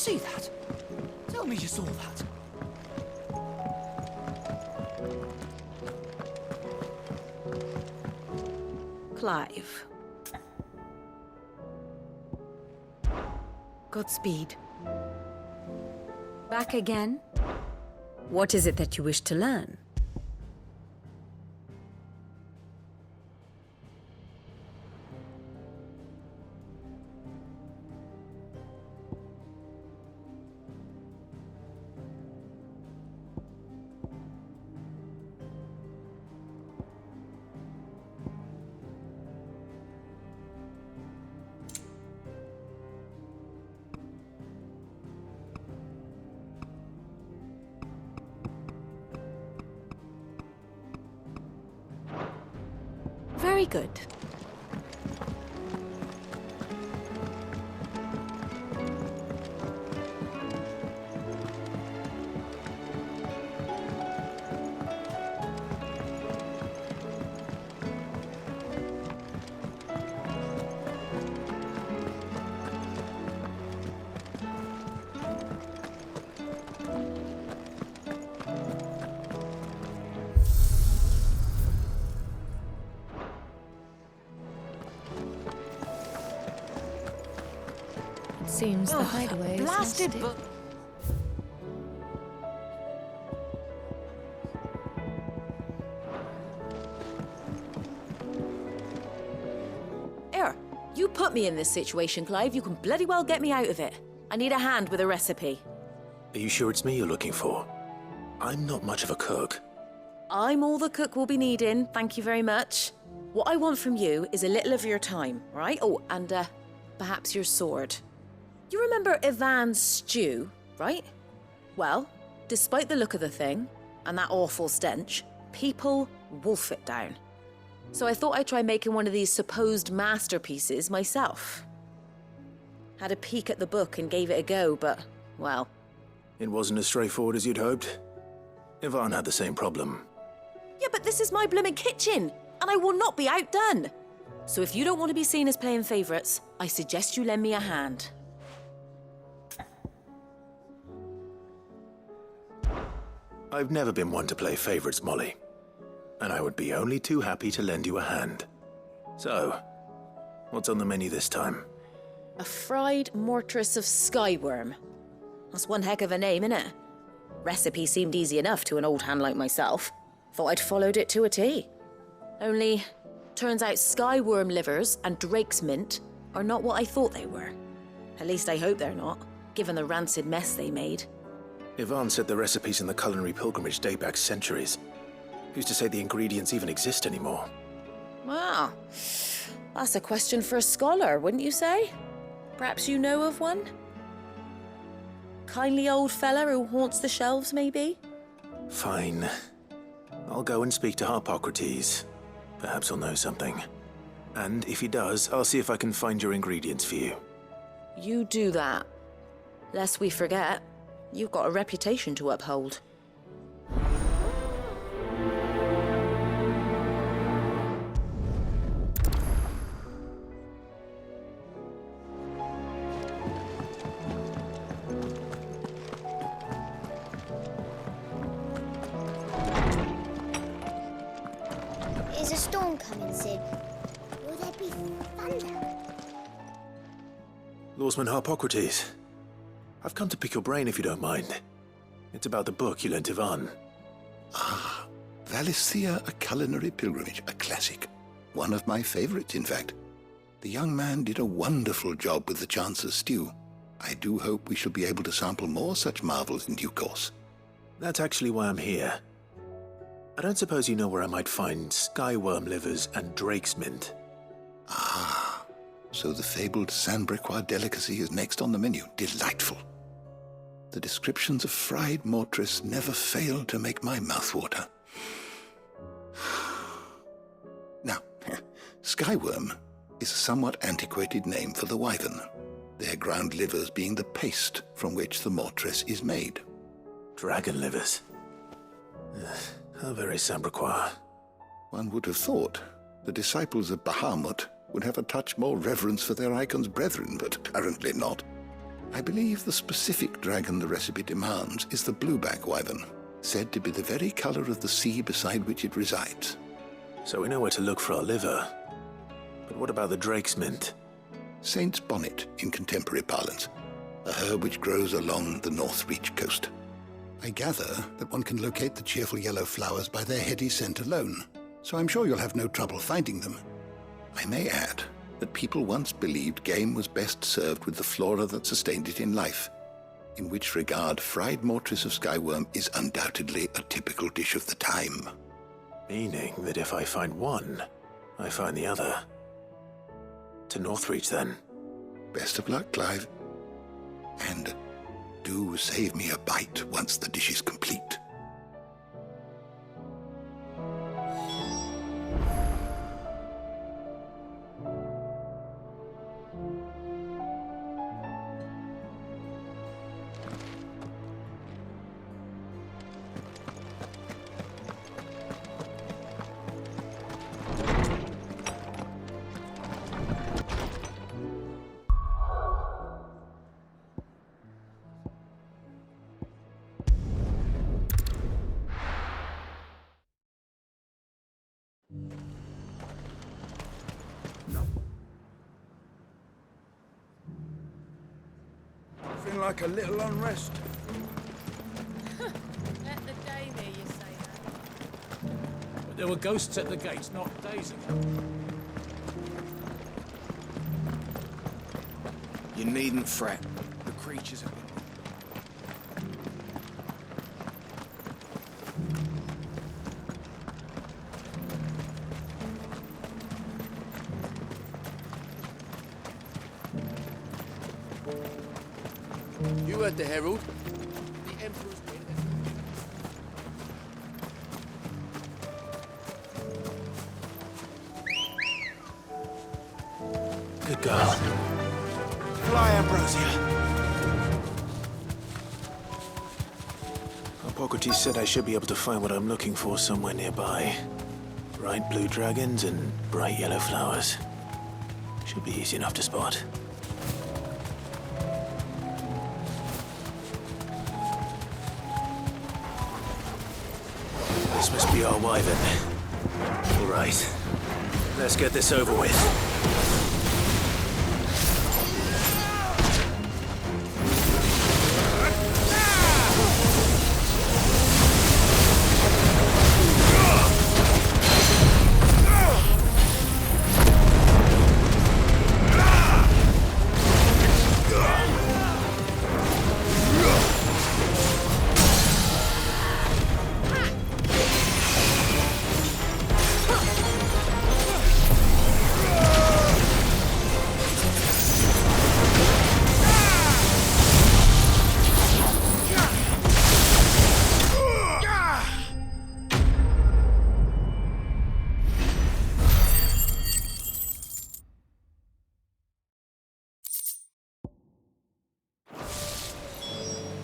see that? Tell me you saw that. Clive. Godspeed. Back again? What is it that you wish to learn? Very good. Seems the hideaway is Blasted rusted. book. Here, you put me in this situation, Clive. You can bloody well get me out of it. I need a hand with a recipe. Are you sure it's me you're looking for? I'm not much of a cook. I'm all the cook will be needing, thank you very much. What I want from you is a little of your time, right? Oh, and perhaps your sword. You remember Ivan's stew, right? Well, despite the look of the thing, and that awful stench, people wolf it down. So I thought I'd try making one of these supposed masterpieces myself. Had a peek at the book and gave it a go, but, well... It wasn't as straightforward as you'd hoped. Ivan had the same problem. Yeah, but this is my blooming kitchen, and I will not be outdone. So if you don't want to be seen as playing favourites, I suggest you lend me a hand. I've never been one to play favourites, Molly. And I would be only too happy to lend you a hand. So, what's on the menu this time? A fried mortress of skyworm. That's one heck of a name, innit? Recipe seemed easy enough to an old hand like myself. Thought I'd followed it to a T. Only, turns out skyworm livers and drake's mint are not what I thought they were. At least I hope they're not, given the rancid mess they made. Ivan said the recipes in the culinary pilgrimage date back centuries. Who's to say the ingredients even exist anymore? Well, that's a question for a scholar, wouldn't you say? Perhaps you know of one? Kindly old fella who haunts the shelves, maybe? Fine. I'll go and speak to Harpocrates. Perhaps he'll know something. And if he does, I'll see if I can find your ingredients for you. You do that. Lest we forget, you've got a reputation to uphold. Is a storm coming, Sid? Will there be thunder? Lawsman Harpocrates, I've come to pick your brain if you don't mind. It's about the book you lent Ivan. Ah, Valisthea, A Culinary Pilgrimage, a classic. One of my favorites, in fact. The young man did a wonderful job with the Chance's stew. I do hope we shall be able to sample more such marvels in due course. That's actually why I'm here. I don't suppose you know where I might find skyworm livers and drake's mint. Ah, so the fabled Sandbrequois delicacy is next on the menu. Delightful. The descriptions of fried mortress never fail to make my mouth water. Now, skyworm is a somewhat antiquated name for the wyvern, their ground livers being the paste from which the mortress is made. Dragon livers. How very Sandbrequois. One would have thought the disciples of Bahamut would have a touch more reverence for their icon's brethren, but apparently not. I believe the specific dragon the recipe demands is the blueback wyvern, said to be the very color of the sea beside which it resides. So we know where to look for our liver. But what about the drake's mint? Saint's bonnet in contemporary parlance, a herb which grows along the North Reach coast. I gather that one can locate the cheerful yellow flowers by their heady scent alone, so I'm sure you'll have no trouble finding them. I may add that people once believed game was best served with the flora that sustained it in life, in which regard fried mortress of skyworm is undoubtedly a typical dish of the time. Meaning that if I find one, I find the other. To Northreach, then. Best of luck, Clive. And do save me a bite once the dish is complete. Feeling like a little unrest. Let the dame hear you say that. But there were ghosts at the gates not days ago. You needn't fret. The creatures have been... You heard the herald. The Emperor's been... Good girl. Fly, Ambrosia. Hippocrates said I should be able to find what I'm looking for somewhere nearby. Bright blue dragons and bright yellow flowers. Should be easy enough to spot. This must be our wyvern. All right. Let's get this over with.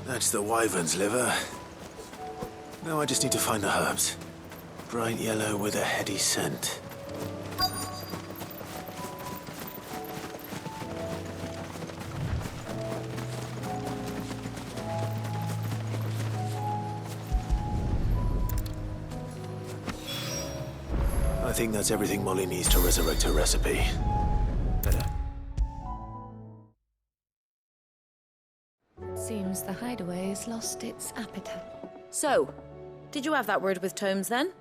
That's the wyvern's liver. Now I just need to find the herbs. Bright yellow with a heady scent. I think that's everything Molly needs to resurrect her recipe. Better. Seems the hideaway has lost its appetite. So, did you have that word with Tomes then?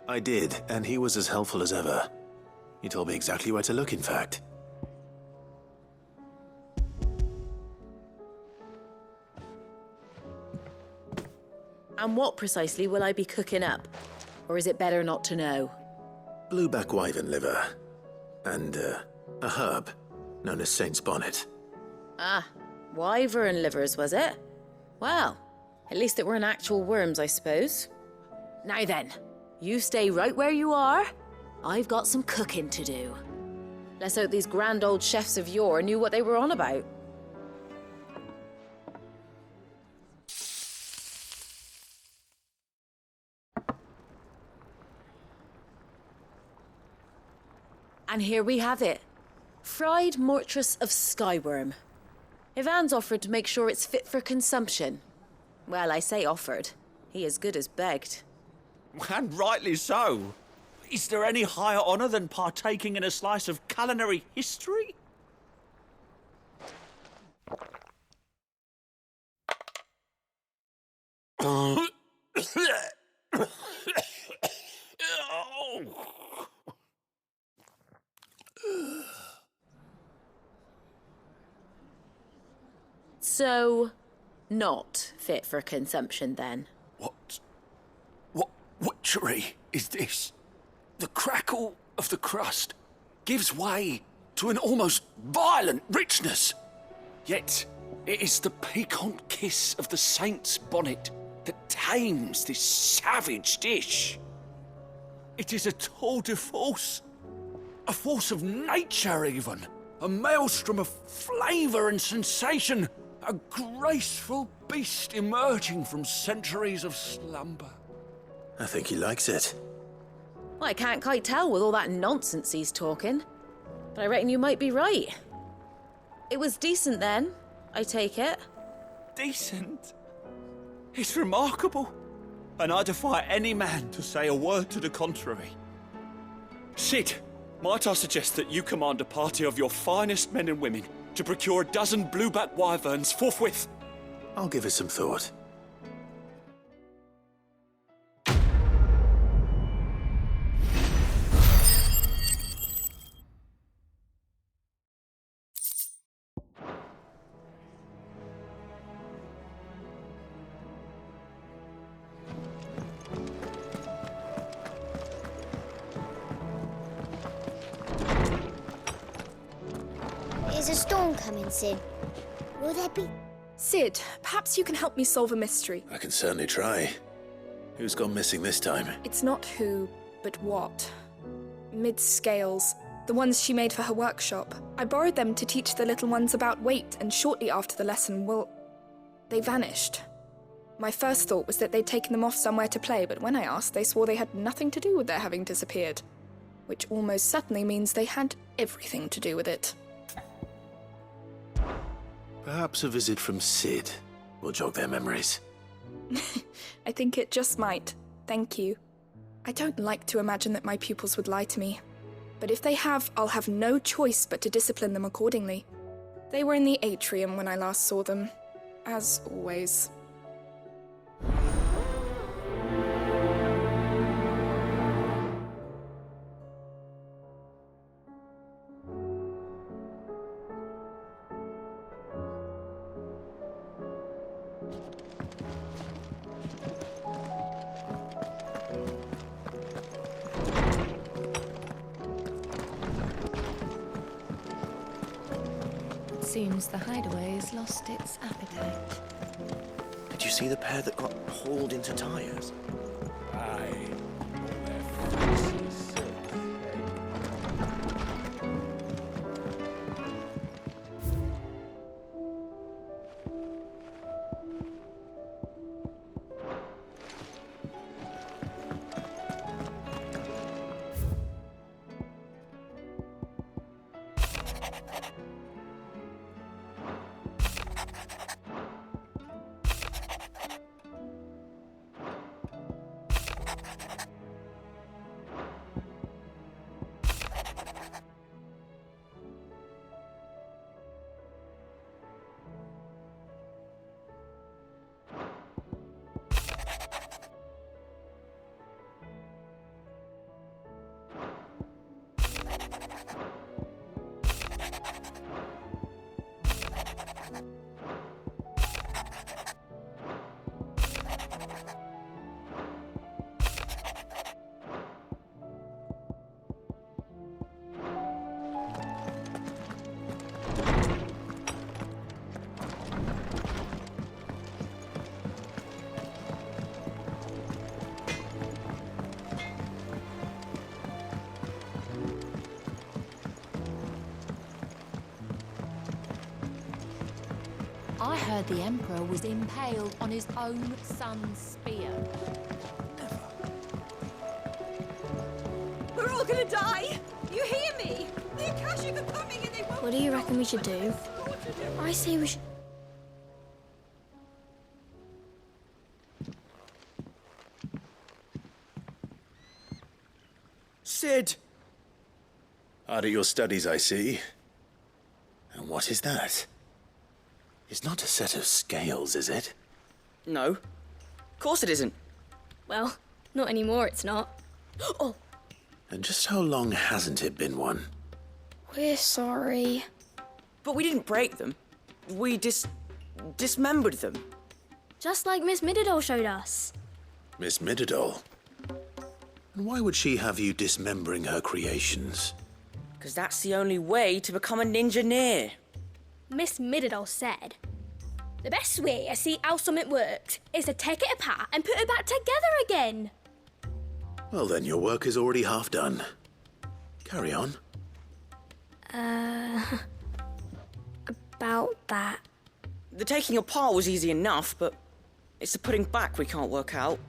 I did, and he was as helpful as ever. He told me exactly where to look, in fact. And what precisely will I be cooking up? Or is it better not to know? Blueback wyvern liver. And, a herb known as Saint's bonnet. Ah, wyvern livers, was it? Well, at least it weren't actual worms, I suppose. Now then, you stay right where you are. I've got some cooking to do. Let's hope these grand old chefs of yore knew what they were on about. And here we have it. Fried mortress of skyworm. Ivan's offered to make sure it's fit for consumption. Well, I say offered. He as good as begged. And rightly so. Is there any higher honour than partaking in a slice of culinary history? So, not fit for consumption then? What witchery is this? The crackle of the crust gives way to an almost violent richness. Yet, it is the piquant kiss of the saint's bonnet that tames this savage dish. It is a tour de force, a force of nature even, a maelstrom of flavour and sensation, a graceful beast emerging from centuries of slumber. I think he likes it. Well, I can't quite tell with all that nonsense he's talking. But I reckon you might be right. It was decent then, I take it. Decent? It's remarkable. And I defy any man to say a word to the contrary. Sid, might I suggest that you command a party of your finest men and women to procure a dozen blueback wyverns forthwith? I'll give it some thought. Is a storm coming, Sid? Will there be... Sid, perhaps you can help me solve a mystery. I can certainly try. Who's gone missing this time? It's not who, but what. Mid-scales, the ones she made for her workshop. I borrowed them to teach the little ones about weight, and shortly after the lesson, well, they vanished. My first thought was that they'd taken them off somewhere to play, but when I asked, they swore they had nothing to do with their having disappeared. Which almost certainly means they had everything to do with it. Perhaps a visit from Sid will jog their memories. I think it just might. Thank you. I don't like to imagine that my pupils would lie to me. But if they have, I'll have no choice but to discipline them accordingly. They were in the atrium when I last saw them. As always. Seems the hideaway's lost its appetite. Did you see the pair that got hauled into tyres? Aye. All their fancy silk. I heard the Emperor was impaled on his own son's spear. We're all gonna die! You hear me? The Akashic are coming and they won't... What do you reckon we should do? I say we should... Sid! Hard at your studies, I see. And what is that? It's not a set of scales, is it? No. Of course it isn't. Well, not anymore, it's not. Oh! And just how long hasn't it been one? We're sorry. But we didn't break them. We dismembered them. Just like Miss Mididol showed us. Miss Mididol? And why would she have you dismembering her creations? Because that's the only way to become a ninja-neer. Miss Mididol said, the best way to see how something works is to take it apart and put it back together again. Well then, your work is already half done. Carry on. About that. The taking apart was easy enough, but it's the putting back we can't work out.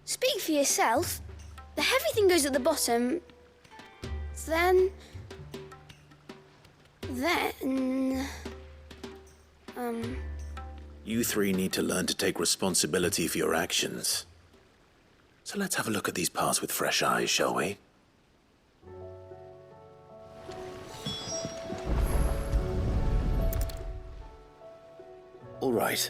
Speak for yourself. The heavy thing goes at the bottom. Then... You three need to learn to take responsibility for your actions. So let's have a look at these parts with fresh eyes, shall we? All right.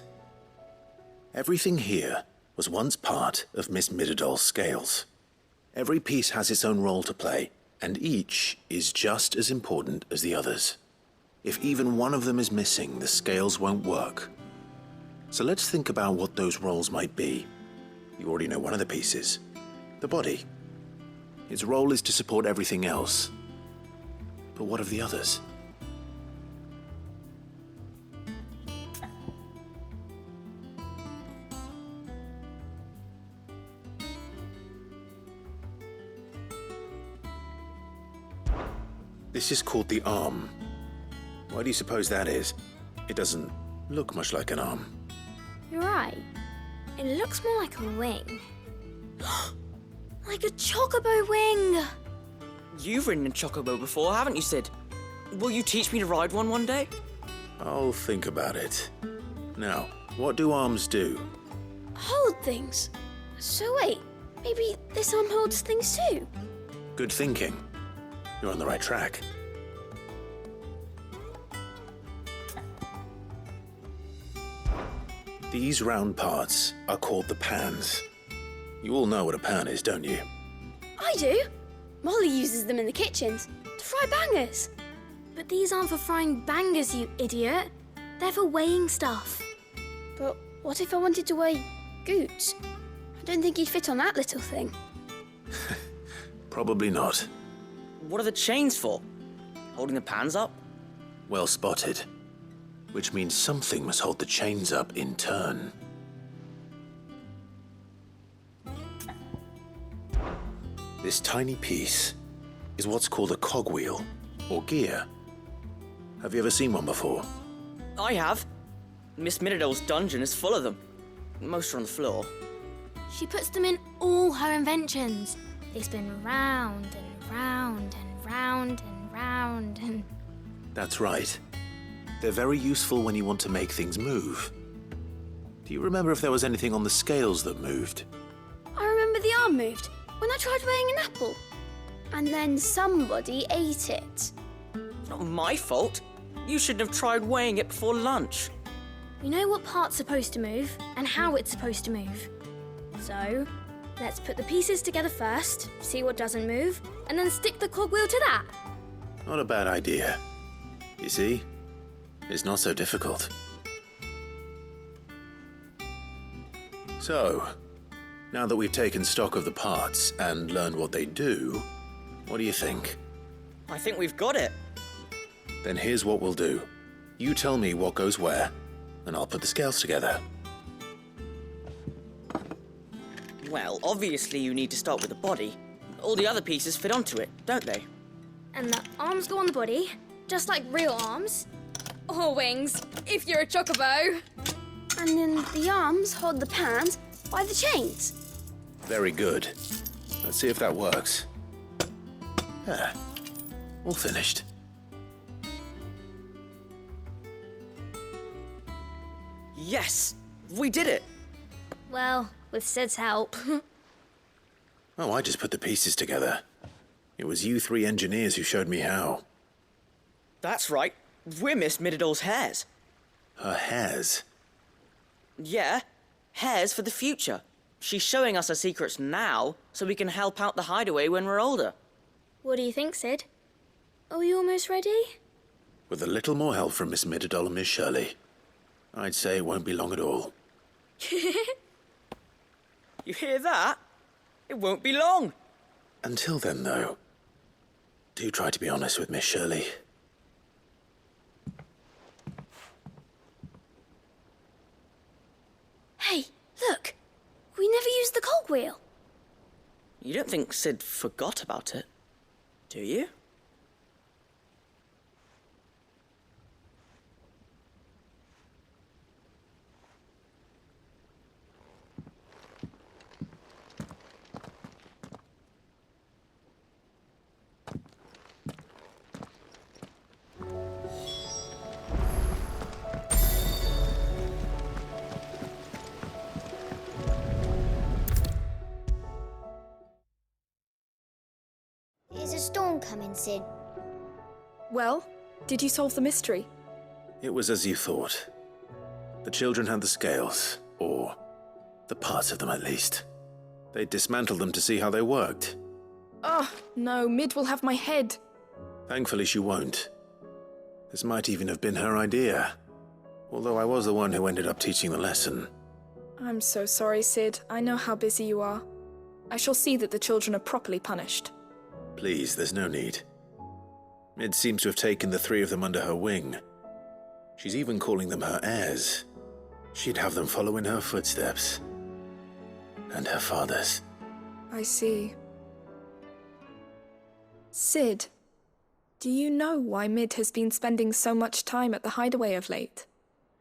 Everything here was once part of Miss Mididol's scales. Every piece has its own role to play, and each is just as important as the others. If even one of them is missing, the scales won't work. So let's think about what those roles might be. You already know one of the pieces, the body. Its role is to support everything else. But what of the others? This is called the arm. Why do you suppose that is? It doesn't look much like an arm. You're right. It looks more like a wing. Like a chocobo wing! You've ridden a chocobo before, haven't you, Sid? Will you teach me to ride one day? I'll think about it. Now, what do arms do? Hold things. So wait, maybe this arm holds things too? Good thinking. You're on the right track. These round parts are called the pans. You all know what a pan is, don't you? I do. Molly uses them in the kitchens to fry bangers. But these aren't for frying bangers, you idiot. They're for weighing stuff. But what if I wanted to weigh Goots? I don't think he'd fit on that little thing. Probably not. What are the chains for? Holding the pans up? Well spotted. Which means something must hold the chains up in turn. This tiny piece is what's called a cogwheel, or gear. Have you ever seen one before? I have. Miss Mididol's dungeon is full of them. Most are on the floor. She puts them in all her inventions. They spin round and round and round and round and... That's right. They're very useful when you want to make things move. Do you remember if there was anything on the scales that moved? I remember the arm moved when I tried weighing an apple. And then somebody ate it. It's not my fault. You shouldn't have tried weighing it before lunch. We know what part's supposed to move and how it's supposed to move. So, let's put the pieces together first, see what doesn't move, and then stick the cogwheel to that. Not a bad idea. You see? It's not so difficult. So, now that we've taken stock of the parts and learned what they do, what do you think? I think we've got it. Then here's what we'll do. You tell me what goes where, and I'll put the scales together. Well, obviously you need to start with the body. All the other pieces fit onto it, don't they? And the arms go on the body, just like real arms. Or wings, if you're a chocobo. And then the arms hold the pans by the chains. Very good. Let's see if that works. Ah, all finished. Yes! We did it! Well, with Sid's help. Oh, I just put the pieces together. It was you three engineers who showed me how. That's right. We're Miss Mididol's hares. Her hairs? Yeah, hares for the future. She's showing us her secrets now so we can help out the hideaway when we're older. What do you think, Sid? Are we almost ready? With a little more help from Miss Mididol and Miss Shirley, I'd say it won't be long at all. You hear that? It won't be long. Until then, though, do try to be honest with Miss Shirley. Hey, look! We never used the cogwheel. You don't think Sid forgot about it, do you? Is a storm coming, Sid? Well, did you solve the mystery? It was as you thought. The children had the scales, or the parts of them at least. They dismantled them to see how they worked. Oh, no, Mid will have my head. Thankfully she won't. This might even have been her idea. Although I was the one who ended up teaching the lesson. I'm so sorry, Sid. I know how busy you are. I shall see that the children are properly punished. Please, there's no need. Mid seems to have taken the three of them under her wing. She's even calling them her heirs. She'd have them follow in her footsteps. And her father's. I see. Sid, do you know why Mid has been spending so much time at the hideaway of late?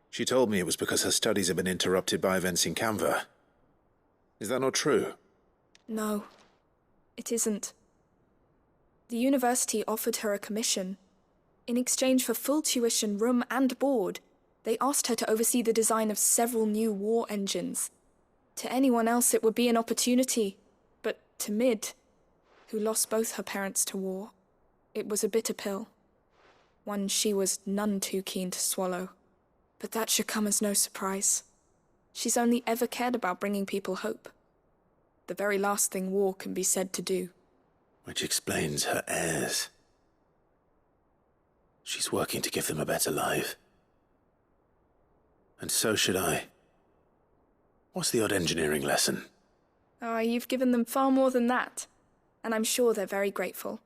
She told me it was because her studies have been interrupted by events in Canva. Is that not true? No, it isn't. The university offered her a commission. In exchange for full tuition, room and board, they asked her to oversee the design of several new war engines. To anyone else it would be an opportunity, but to Mid, who lost both her parents to war, it was a bitter pill. One she was none too keen to swallow. But that should come as no surprise. She's only ever cared about bringing people hope. The very last thing war can be said to do. Which explains her heirs. She's working to give them a better life. And so should I. What's the odd engineering lesson? Ah, you've given them far more than that. And I'm sure they're very grateful.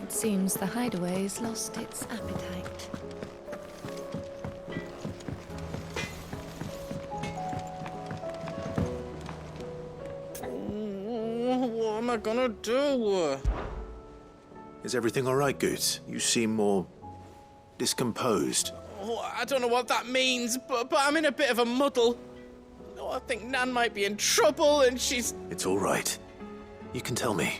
It seems the hideaway's lost its appetite. What am I gonna do? Is everything all right, Goots? You seem more discomposed. Oh, I don't know what that means, but I'm in a bit of a muddle. Oh, I think Nan might be in trouble and she's... It's all right. You can tell me.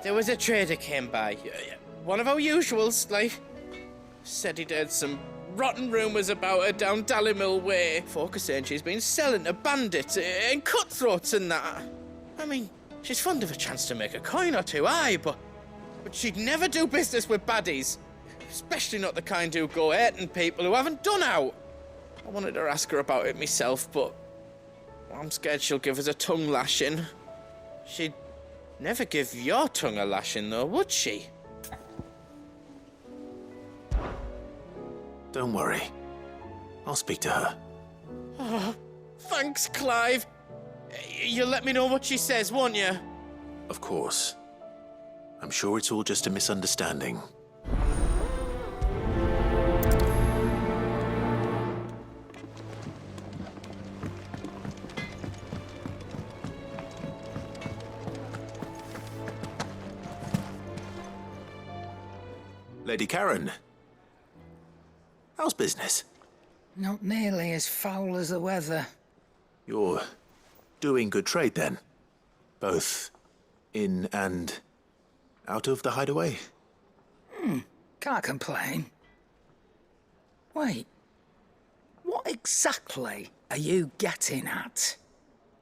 There was a trader came by. One of our usuals, like. Said he'd heard some rotten rumours about her down Dallymill Way. Folk are saying she's been selling to bandits and cutthroats and that. I mean, she's fond of a chance to make a coin or two, aye, but she'd never do business with baddies. Especially not the kind who go hurting people who haven't done out. I wanted to ask her about it myself, but I'm scared she'll give us a tongue lashing. She'd never give your tongue a lashing, though, would she? Don't worry. I'll speak to her. Oh, thanks, Clive. You'll let me know what she says, won't you? Of course. I'm sure it's all just a misunderstanding. Lady Karen. How's business? Not nearly as foul as the weather. You're doing good trade then? Both in and out of the hideaway? Can't complain. Wait. What exactly are you getting at?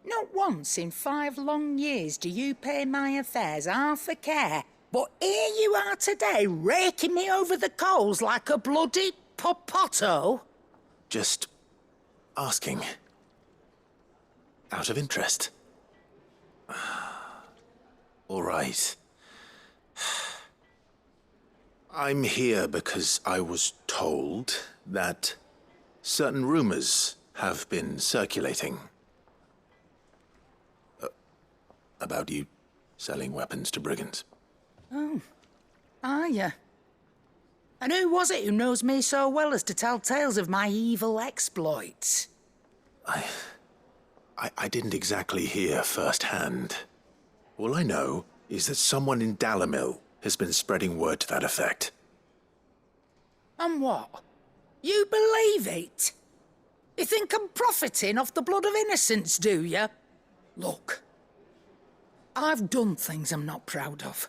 Not once in 5 long years do you pay my affairs half a care, but here you are today raking me over the coals like a bloody popoto? Just asking. Out of interest. All right. I'm here because I was told that certain rumors have been circulating about you selling weapons to brigands. Oh, are you? And who was it who knows me so well as to tell tales of my evil exploits? I didn't exactly hear firsthand. All I know is that someone in Dalimil has been spreading word to that effect. And what? You believe it? You think I'm profiting off the blood of innocents, do you? Look, I've done things I'm not proud of.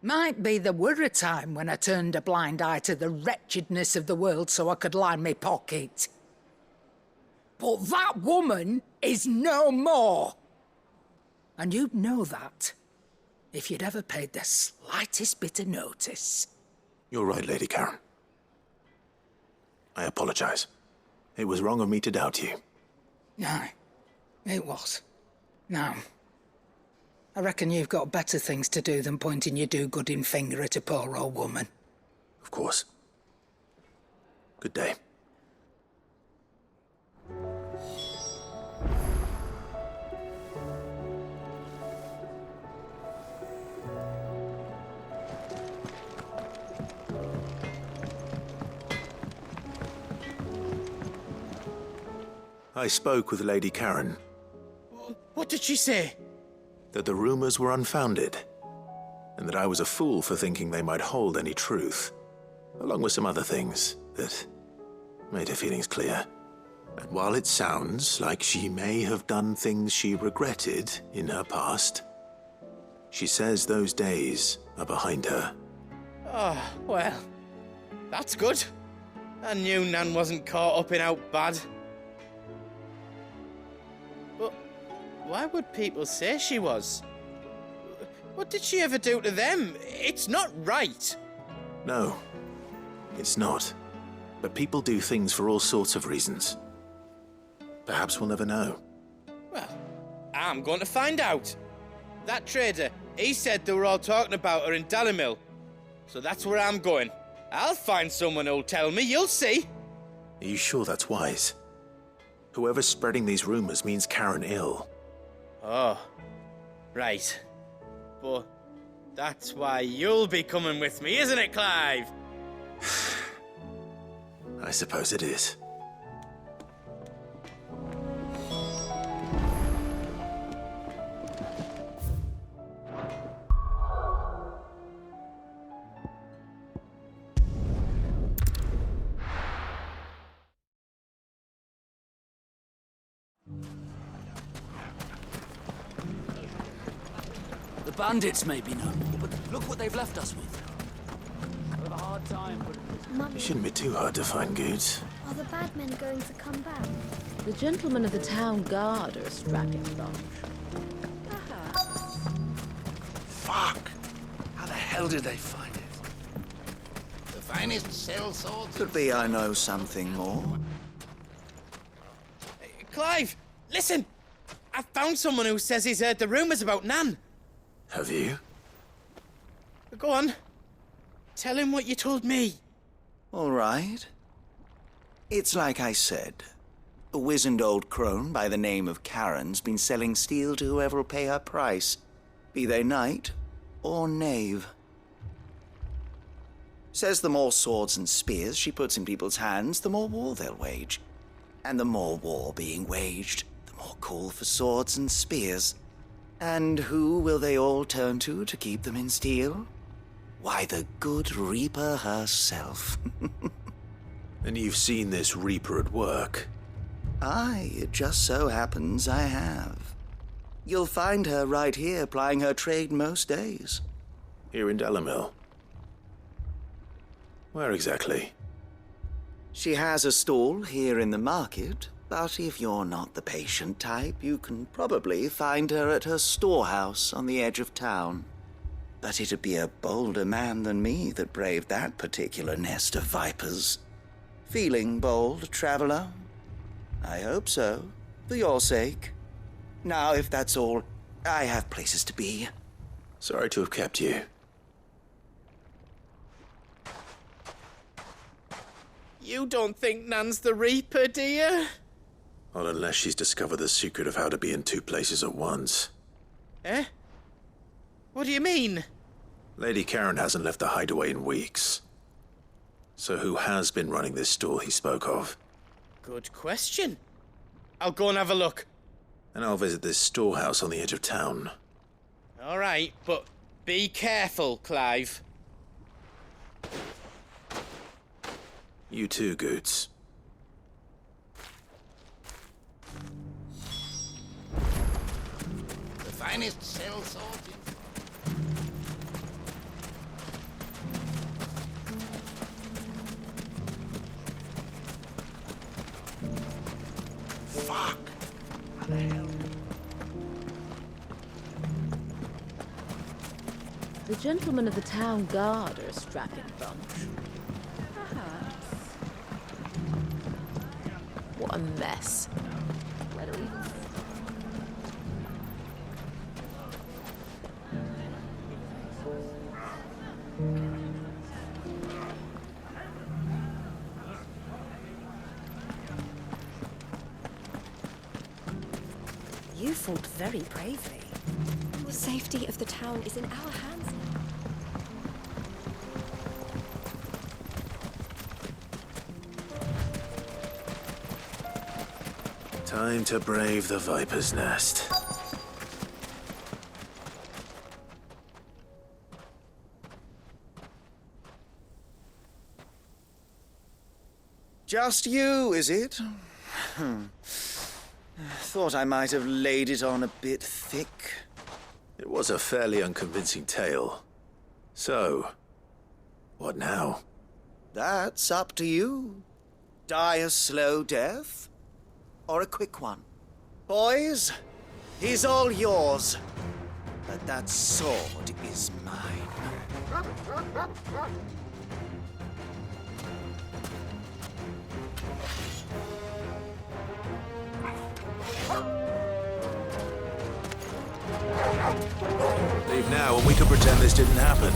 Might be there were a time when I turned a blind eye to the wretchedness of the world so I could line my pocket. But that woman is no more. And you'd know that if you'd ever paid the slightest bit of notice. You're right, Lady Karen. I apologize. It was wrong of me to doubt you. Aye, it was. Now, I reckon you've got better things to do than pointing your do-gooding finger at a poor old woman. Of course. Good day. I spoke with Lady Karen. What did she say? That the rumors were unfounded, and that I was a fool for thinking they might hold any truth, along with some other things that made her feelings clear. And while it sounds like she may have done things she regretted in her past, she says those days are behind her. Oh, well, that's good. I knew Nan wasn't caught up in out bad. But why would people say she was? What did she ever do to them? It's not right. No, it's not. But people do things for all sorts of reasons. Perhaps we'll never know. Well, I'm going to find out. That trader, he said they were all talking about her in Dalimil. So that's where I'm going. I'll find someone who'll tell me, you'll see. Are you sure that's wise? Whoever's spreading these rumors means Karen ill. Oh, right. But that's why you'll be coming with me, isn't it, Clive? I suppose it is. The bandits may be no more, but look what they've left us with. I have a hard time, but... It shouldn't be too hard to find goods. Are the bad men going to come back? The gentlemen of the town guard are a strapping bunch. Fuck! How the hell did they find it? The finest cell swords. Could be I know something more. Clive, listen! I found someone who says he's heard the rumours about Nan. Have you? Go on. Tell him what you told me. All right. It's like I said. A wizened old crone by the name of Karen's been selling steel to whoever will pay her price, be they knight or knave. Says the more swords and spears she puts in people's hands, the more war they'll wage. And the more war being waged, the more call for swords and spears. And who will they all turn to keep them in steel? Why, the good Reaper herself. And you've seen this Reaper at work? Aye, it just so happens I have. You'll find her right here plying her trade most days. Here in Dalimil? Where exactly? She has a stall here in the market, but if you're not the patient type, you can probably find her at her storehouse on the edge of town. But it'd be a bolder man than me that braved that particular nest of vipers. Feeling bold, traveler? I hope so, for your sake. Now, if that's all, I have places to be. Sorry to have kept you. You don't think Nan's the Reaper, do you? Not unless she's discovered the secret of how to be in two places at once. Eh? What do you mean? Lady Karen hasn't left the hideaway in weeks. So who has been running this stall he spoke of? Good question. I'll go and have a look. And I'll visit this storehouse on the edge of town. All right, but be careful, Clive. You too, Goots. The finest cell sorted. Fuck! How the hell? The gentlemen of the town guard are a strapping bunch. Perhaps. What a mess. Where do we even... You fought very bravely. The safety of the town is in our hands now. Time to brave the Viper's Nest. Just you, is it? Thought I might have laid it on a bit thick. It was a fairly unconvincing tale. So, what now? That's up to you. Die a slow death, or a quick one. Boys, he's all yours. But that sword is mine. Leave now and we can pretend this didn't happen.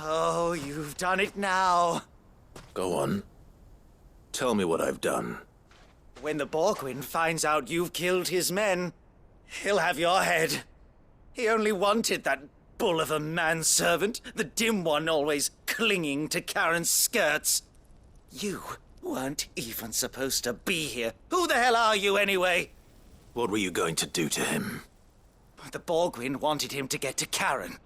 Oh, you've done it now. Go on. Tell me what I've done. When the Borgwyn finds out you've killed his men, he'll have your head. He only wanted that bull of a manservant, the dim one always clinging to Karen's skirts. You weren't even supposed to be here. Who the hell are you, anyway? What were you going to do to him? The Borgwyn wanted him to get to Karen.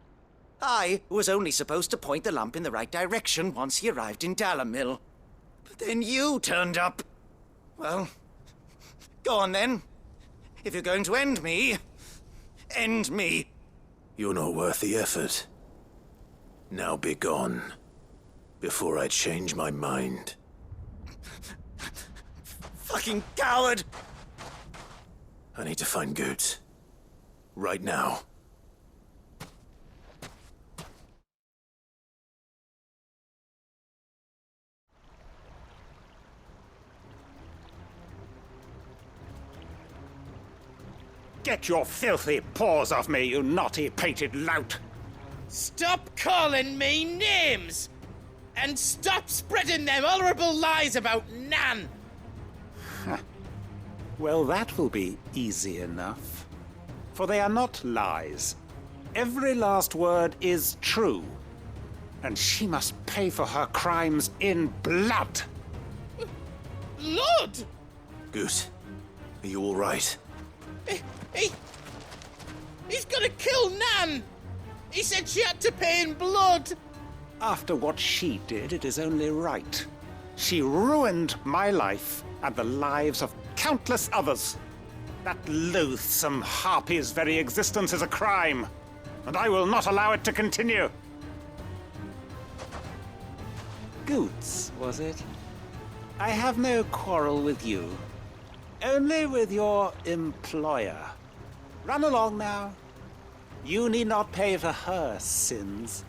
I was only supposed to point the lamp in the right direction once he arrived in Dalamil. But then you turned up. Well, go on then. If you're going to end me, end me. You're not worth the effort. Now be gone, before I change my mind. Fucking coward! I need to find Goots. Right now. Get your filthy paws off me, you naughty-pated lout! Stop calling me names! And stop spreading them horrible lies about Nan! Well, that will be easy enough. For they are not lies. Every last word is true. And she must pay for her crimes in blood. Blood? Goot, are you all right? He's gonna kill Nan! He said she had to pay in blood! After what she did, it is only right. She ruined my life and the lives of countless others. That loathsome harpy's very existence is a crime, and I will not allow it to continue. Goots, was it? I have no quarrel with you. Only with your employer. Run along now. You need not pay for her sins.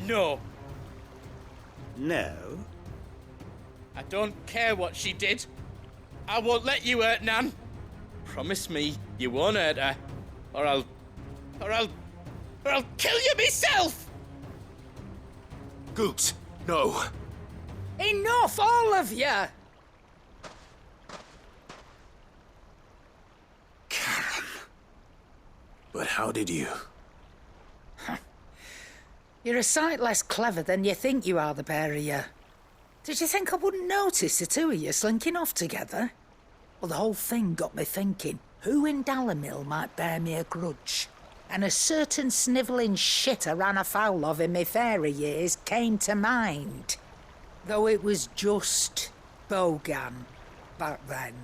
No. No? I don't care what she did. I won't let you hurt Nan. Promise me you won't hurt her, or I'll kill you myself! Goots, no. Enough, all of you! But how did you? You're a sight less clever than you think you are, the pair of you. Did you think I wouldn't notice the two of you slinking off together? Well, the whole thing got me thinking, who in Dalamil might bear me a grudge? And a certain snivelling shit I ran afoul of in my fairy years came to mind. Though it was just Bogan back then,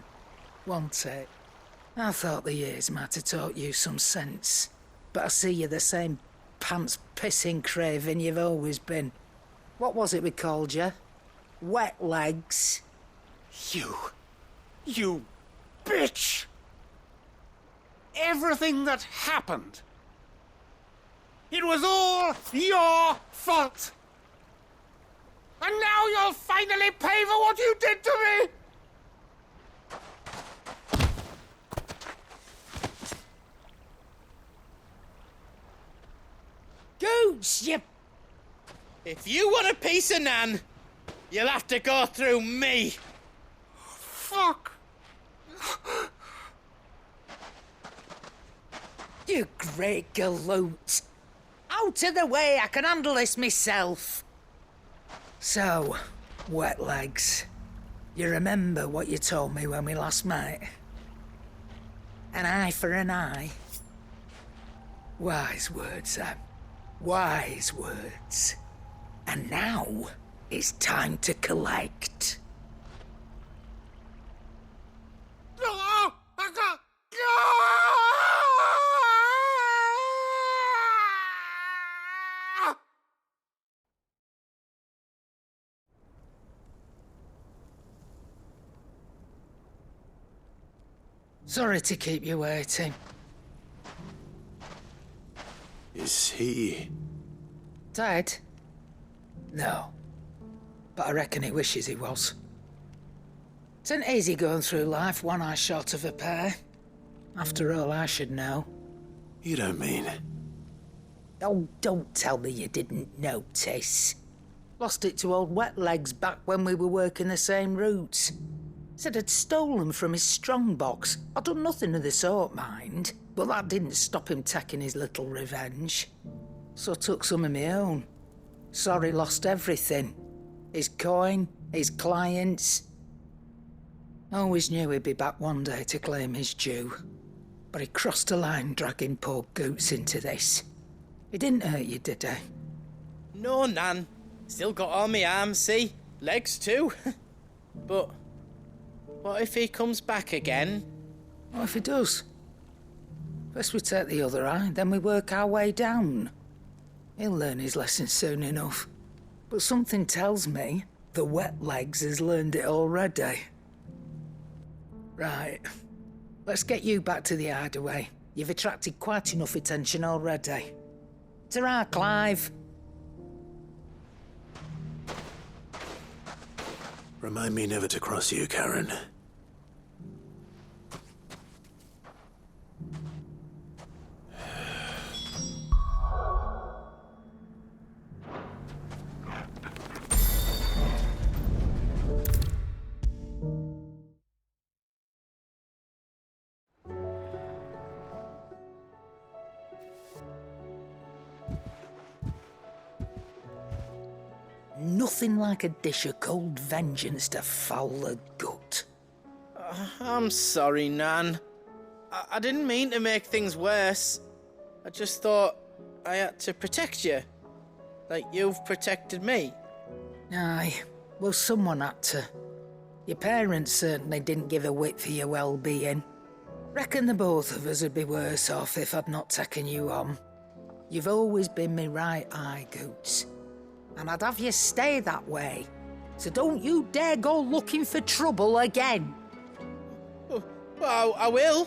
wasn't it? I thought the years might have taught you some sense, but I see you're the same pants-pissing craven you've always been. What was it we called you? Wet legs? You bitch! Everything that happened, it was all your fault! And now you'll finally pay for what you did to me! Goots, you... If you want a piece of Nan, you'll have to go through me. Fuck! You great galoot. Out of the way, I can handle this myself. So, wet legs, you remember what you told me when we last met? An eye for an eye. Wise words, Sam. Wise words. And now, it's time to collect. Sorry to keep you waiting. Is he... Dead? No. But I reckon he wishes he was. It ain't easy going through life one eye short of a pair. After all, I should know. You don't mean... Oh, don't tell me you didn't notice. Lost it to old Wet Legs back when we were working the same routes. Said I'd stolen from his strongbox. I'd done nothing of the sort, mind. But that didn't stop him taking his little revenge. So took some of my own. Sorry lost everything. His coin, his clients. Always knew he'd be back one day to claim his due. But he crossed a line dragging poor Goots into this. He didn't hurt you, did he? No, Nan. Still got all my arms, see? Legs too. But what if he comes back again? What if he does? First we take the other eye, then we work our way down. He'll learn his lesson soon enough. But something tells me the wet legs has learned it already. Right. Let's get you back to the hideaway. You've attracted quite enough attention already. Ta-ra, Clive. Remind me never to cross you, Karen. Nothing like a dish of cold vengeance to foul the gut. I'm sorry, Nan. I didn't mean to make things worse. I just thought I had to protect you. Like you've protected me. Aye, well, someone had to. Your parents certainly didn't give a whit for your well-being. Reckon the both of us would be worse off if I'd not taken you on. You've always been me right eye, Goots. And I'd have you stay that way. So don't you dare go looking for trouble again. Well, I will.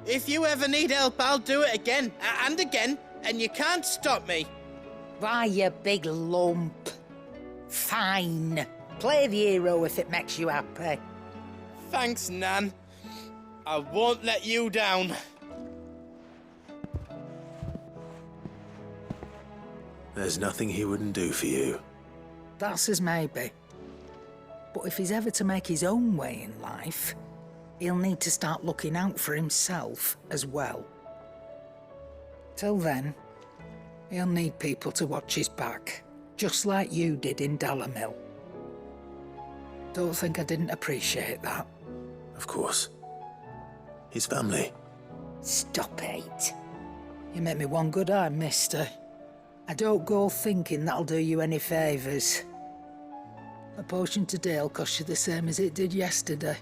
If you ever need help, I'll do it again and again, and you can't stop me. Why, you big lump. Fine. Play the hero if it makes you happy. Thanks, Nan. I won't let you down. There's nothing he wouldn't do for you. That's as maybe. But if he's ever to make his own way in life, he'll need to start looking out for himself as well. Till then, he'll need people to watch his back, just like you did in Dalimil. Don't think I didn't appreciate that. Of course. His family. Stop it. You make me one good eye, mister. I don't go thinking that'll do you any favours. A potion today will cost you the same as it did yesterday.